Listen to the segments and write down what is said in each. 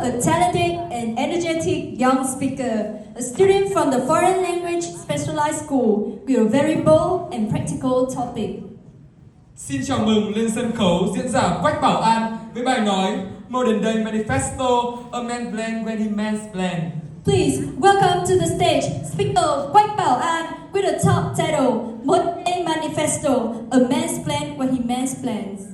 a talented and energetic young speaker, a student from the Foreign Language Specialized School with a very bold and practical topic. Xin chào mừng lên sân khấu diễn giả Quách Bảo An với bài nói Modern Day Manifesto, a man blend when he mansplain. Please welcome to the stage speaker Quách Bảo An with the top title Modern Day Manifesto, a mansplain when he mansplains.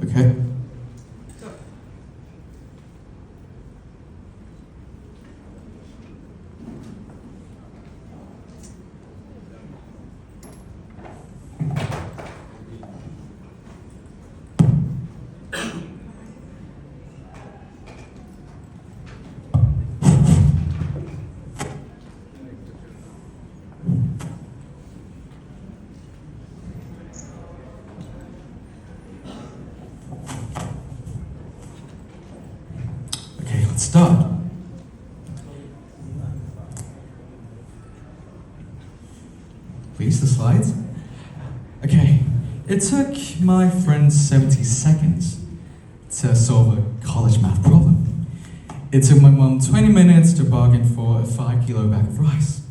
Okay. Let's start. Please, the slides. Okay, it took my friend 70 seconds to solve a college math problem. It took my mom 20 minutes to bargain for a 5-kilo bag of rice.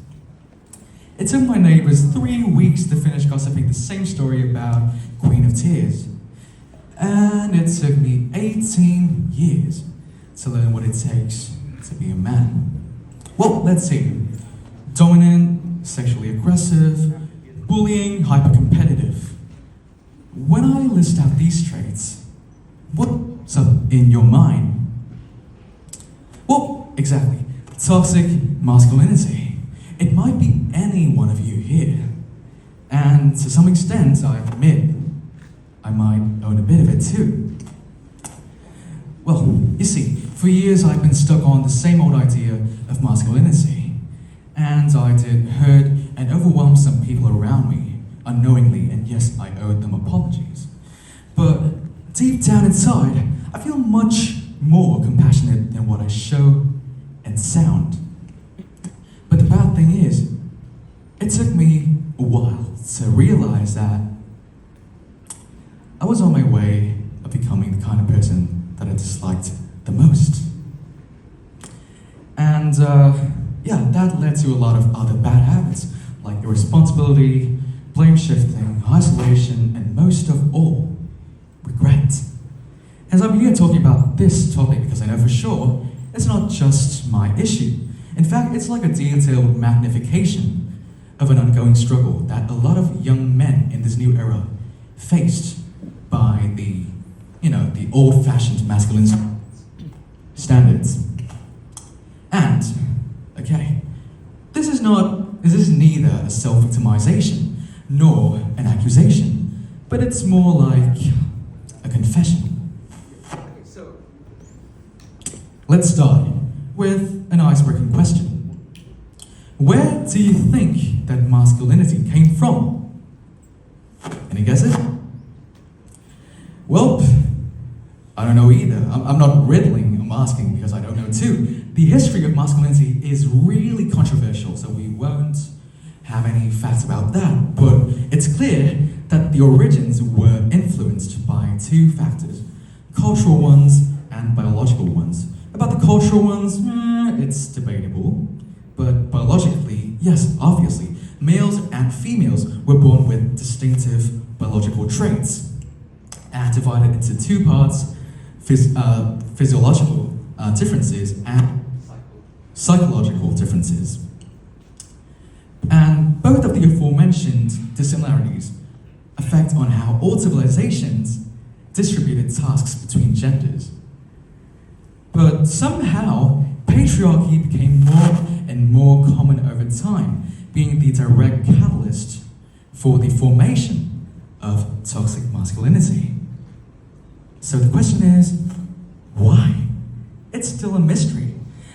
It took my neighbors 3 weeks to finish gossiping the same story about Queen of Tears. And it took me 18 years to learn what it takes to be a man. Well, let's see. Dominant, sexually aggressive, bullying, hyper-competitive. When I list out these traits, what's up in your mind? Well, exactly. Toxic masculinity. It might be any one of you here. And to some extent, I admit, I might own a bit of it too. Well, you see, for years I've been stuck on the same old idea of masculinity. And I did hurt and overwhelm some people around me, unknowingly, and yes, I owed them apologies. But deep down inside, I feel much more compassionate than what I show and sound. But the bad thing is, it took me a while to realize that I was on my way of becoming the kind of person that I disliked the most. And yeah, that led to a lot of other bad habits, like irresponsibility, blame shifting, isolation, and most of all, regret. As I'm here talking about this topic because I know for sure it's not just my issue. In fact, it's like a detailed magnification of an ongoing struggle that a lot of young men in this new era faced by the old-fashioned masculine standards. And, okay, this is neither a self-victimization nor an accusation, but it's more like a confession. Let's start with an icebreaking question. Where do you think that masculinity came from? Any guesses? Well, I don't know either. I'm not riddling, I'm asking because I don't know too. The history of masculinity is really controversial, so we won't have any facts about that. But it's clear that the origins were influenced by two factors, cultural ones and biological ones. About the cultural ones, it's debatable. But biologically, yes, obviously, males and females were born with distinctive biological traits, and divided into two parts, physiological differences and psychological differences. And both of the aforementioned dissimilarities affect on how all civilizations distributed tasks between genders. But somehow, patriarchy became more and more common over time, being the direct catalyst for the formation of toxic masculinity. So the question is, why? It's still a mystery.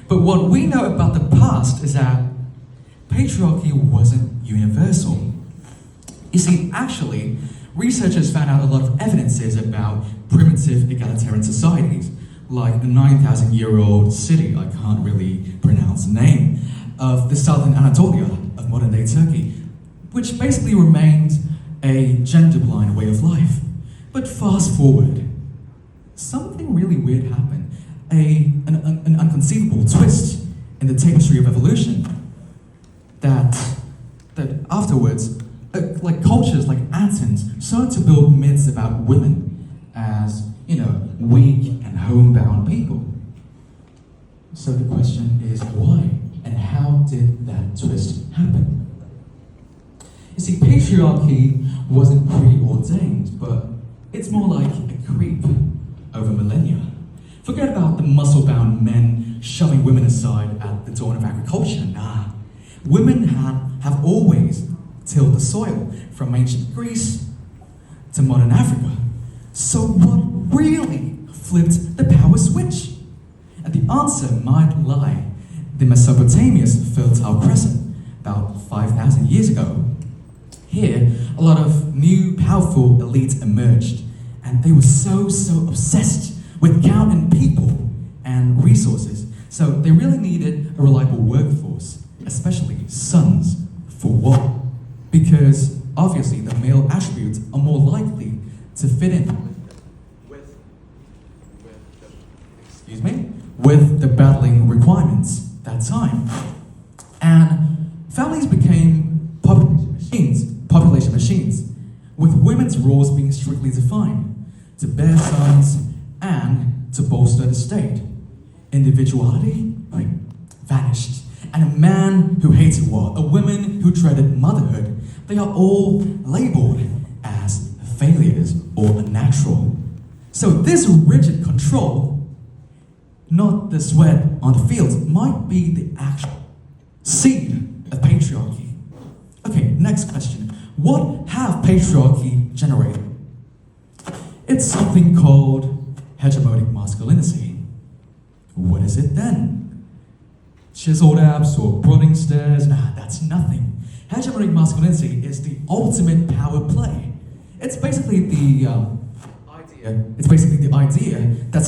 But what we know about the past is that patriarchy wasn't universal. You see, actually, researchers found out a lot of evidences about primitive egalitarian societies, like a 9,000-year-old city, I can't really pronounce the name, of the southern Anatolia of modern-day Turkey, which basically remained a gender-blind way of life. But fast forward, something really weird happened. An inconceivable twist in the tapestry of evolution that afterwards, like cultures like Athens started to build myths about women as, weak and homebound people. So the question is why and how did that twist happen? You see, patriarchy wasn't preordained, but it's more like a creep over millennia. Forget about the muscle-bound men shoving women aside at the dawn of agriculture. Nah, women have always tilled the soil, from ancient Greece to modern Africa. So what really flipped the power switch? And the answer might lie in the Mesopotamia's Fertile Crescent, about 5,000 years ago. Here, a lot of new, powerful elites emerged, and they were so obsessed with counting people and resources. So they really needed a reliable workforce, especially sons. For what? Because obviously the male attributes are more likely to fit in with the battling requirements that time. And families became population machines, with women's roles being strictly defined, to bear sons and to bolster the state. Individuality, vanished. And a man who hated war, a woman who dreaded motherhood, they are all labeled as failures or unnatural. So this rigid control, not the sweat on the field, might be the actual seed of patriarchy. Okay, next question. What have patriarchy generated? It's something called hegemonic masculinity. What is it then? Chiseled abs or broadening stairs? Nah, that's nothing. Hegemonic masculinity is the ultimate power play. It's basically the idea that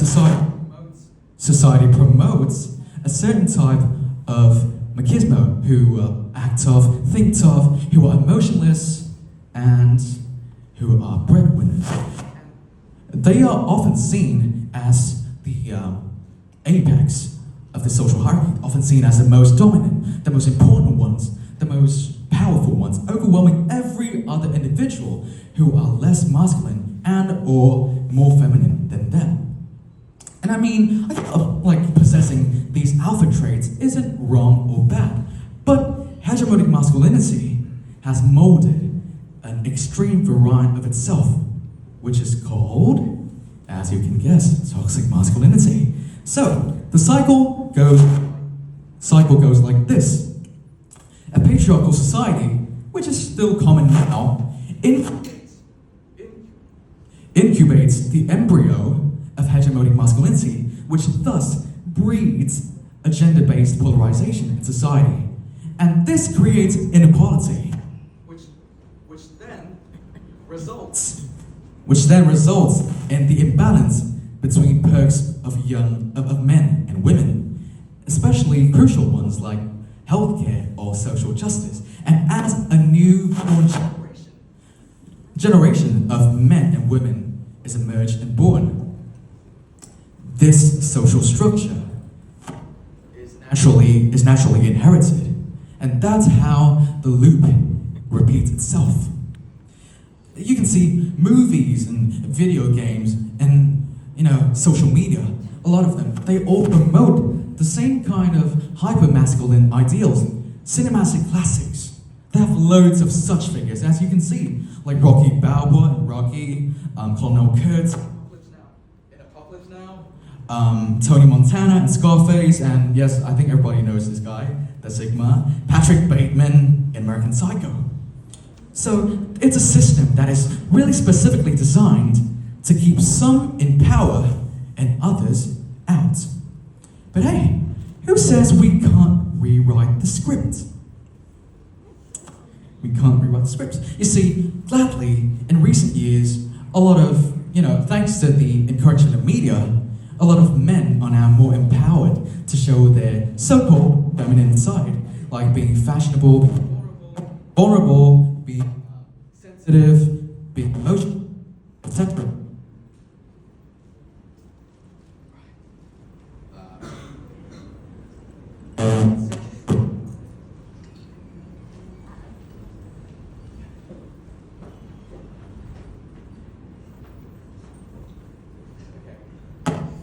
society promotes a certain type of machismo, who act tough, think tough, who are emotionless, and who are breadwinners. They are often seen as the apex of the social hierarchy, often seen as the most dominant, the most important ones, the most powerful ones, overwhelming every other individual who are less masculine and or more feminine than them. And I think possessing these alpha traits isn't wrong or bad, but hegemonic masculinity has molded an extreme variant of itself, which is called, as you can guess, toxic masculinity. So the cycle goes like this. A patriarchal society, which is still common now, incubates the embryo of hegemonic masculinity, which thus breeds a gender-based polarization in society. And this creates inequality, which then results in the imbalance between perks of men and women, especially crucial ones like healthcare or social justice. And as a newborn generation of men and women is emerged and born, this social structure is naturally inherited, and that's how the loop repeats itself. You can see movies and video games and social media, a lot of them, they all promote the same kind of hyper-masculine ideals, cinematic classics. They have loads of such figures, as you can see, like Rocky Balboa and Rocky, Colonel Kurtz, Tony Montana and Scarface, and yes, I think everybody knows this guy, the Sigma, Patrick Bateman in American Psycho. So it's a system that is really specifically designed to keep some in power and others out. But hey, who says we can't rewrite the script? We can't rewrite the script. You see, gladly, in recent years, a lot of, thanks to the encouragement of media, a lot of men are now more empowered to show their so-called feminine side, like being fashionable, being vulnerable, being sensitive, being emotional, etc.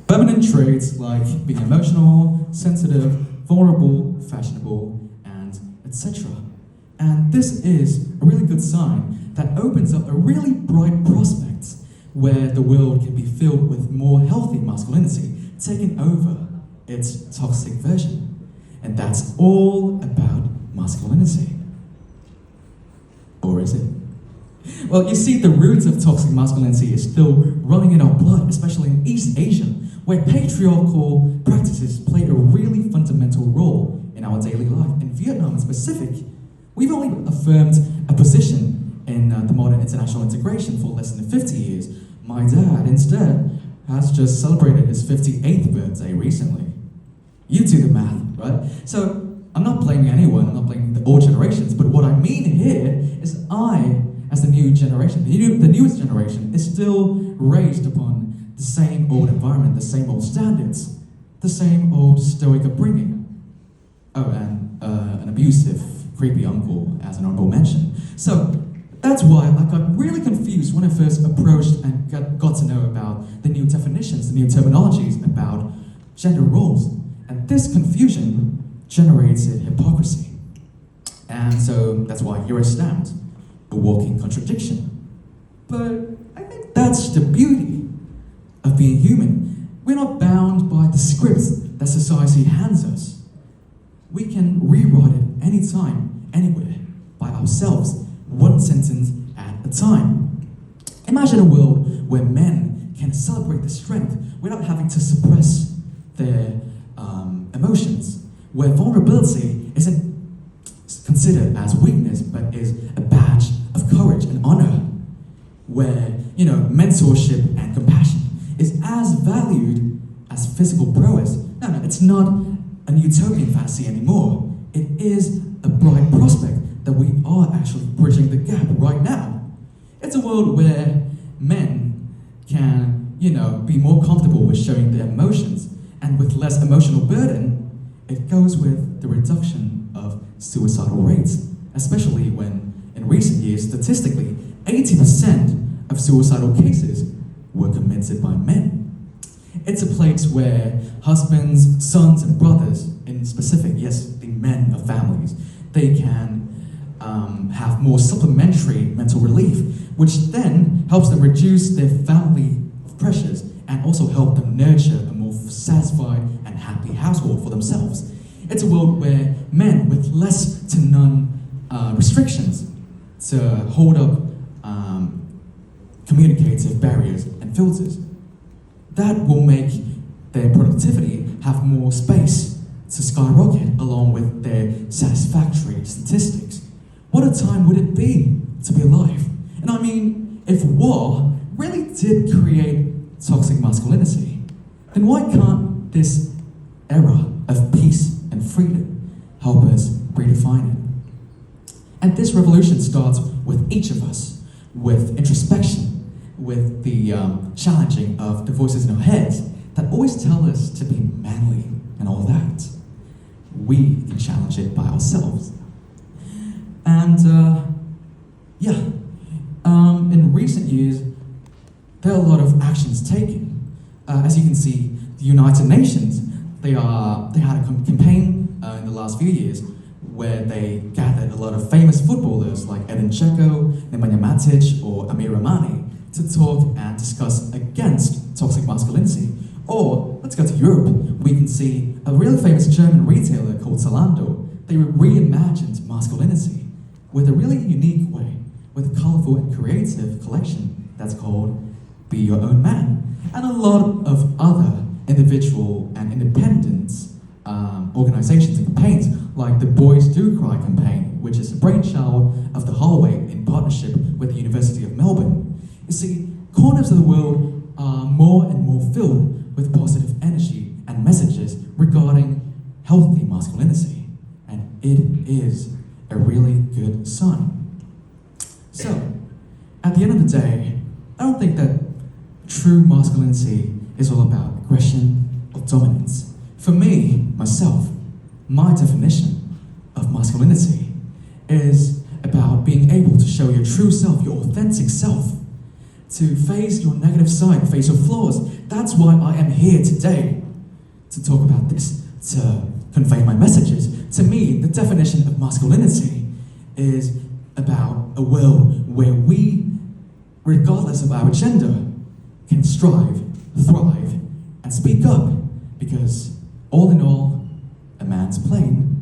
Feminine traits like being emotional, sensitive, vulnerable, fashionable, and etc. And this is a really good sign that opens up a really bright prospect where the world can be filled with more healthy masculinity, taking over its toxic version. And that's all about masculinity. Or is it? Well, you see, the roots of toxic masculinity is still running in our blood, especially in East Asia, where patriarchal practices play a really fundamental role in our daily life. In Vietnam in specific, we've only affirmed a position in the modern international integration for less than 50 years. My dad, instead, has just celebrated his 58th birthday recently. You do the math, right? So, I'm not blaming anyone, I'm not blaming the old generations, but what I mean here is I, as the new generation, the newest generation, is still raised upon the same old environment, the same old standards, the same old stoic upbringing. Oh, and an abusive, creepy uncle, as an honorable mention. So that's why I got really confused when I first approached and got to know about the new definitions, the new terminologies about gender roles. And this confusion generated hypocrisy. And so that's why here I stand, a walking contradiction. But I think that's the beauty of being human. We're not bound by the script that society hands us. We can rewrite it anytime, anywhere, by ourselves, one sentence at a time. Imagine a world where men can celebrate their strength without having to suppress their emotions, where vulnerability isn't considered as weakness but is a badge of courage and honor, where mentorship and compassion is as valued as physical prowess. No, it's not an utopian fantasy anymore. It is a bright prospect that we are actually bridging the gap right now. It's a world where men can, be more comfortable with showing their emotions, and with less emotional burden, it goes with the reduction of suicidal rates, especially when, in recent years, statistically, 80% of suicidal cases were committed by men. It's a place where husbands, sons, and brothers, in specific, yes, the men of families, they can have more supplementary mental relief, which then helps them reduce their family pressures and also help them nurture a more satisfied and happy household for themselves. It's a world where men with less to none restrictions to hold up communicative barriers and filters. That will make their productivity have more space to skyrocket along with their satisfactory statistics. What a time would it be to be alive? And I mean, if war really did create toxic masculinity, then why can't this era of peace and freedom help us redefine it? And this revolution starts with each of us, with introspection, with the challenging of the voices in our heads that always tell us to be manly and all that. We can challenge it by ourselves. And in recent years, there are a lot of actions taken. As you can see, the United Nations, they had a campaign in the last few years where they gathered a lot of famous footballers like Edin Dzeko, Nemanja Matic, or Amir Rahmani to talk and discuss against toxic masculinity. Or, let's go to Europe. We can see a really famous German retailer called Zalando. They reimagined masculinity with a really unique way, with a colorful and creative collection that's called be your own man, and a lot of other individual and independent organizations and campaigns, like the Boys Do Cry campaign, which is a brainchild of the Hallway in partnership with the University of Melbourne. You see, corners of the world are more and more filled with positive energy and messages regarding healthy masculinity, and it is a really good sign. So, at the end of the day, I don't think that true masculinity is all about aggression or dominance. For me, myself, my definition of masculinity is about being able to show your true self, your authentic self, to face your negative side, face your flaws. That's why I am here today, to talk about this, to convey my messages. To me, the definition of masculinity is about a world where we, regardless of our gender, can strive, thrive, and speak up, because all in all, a man's plane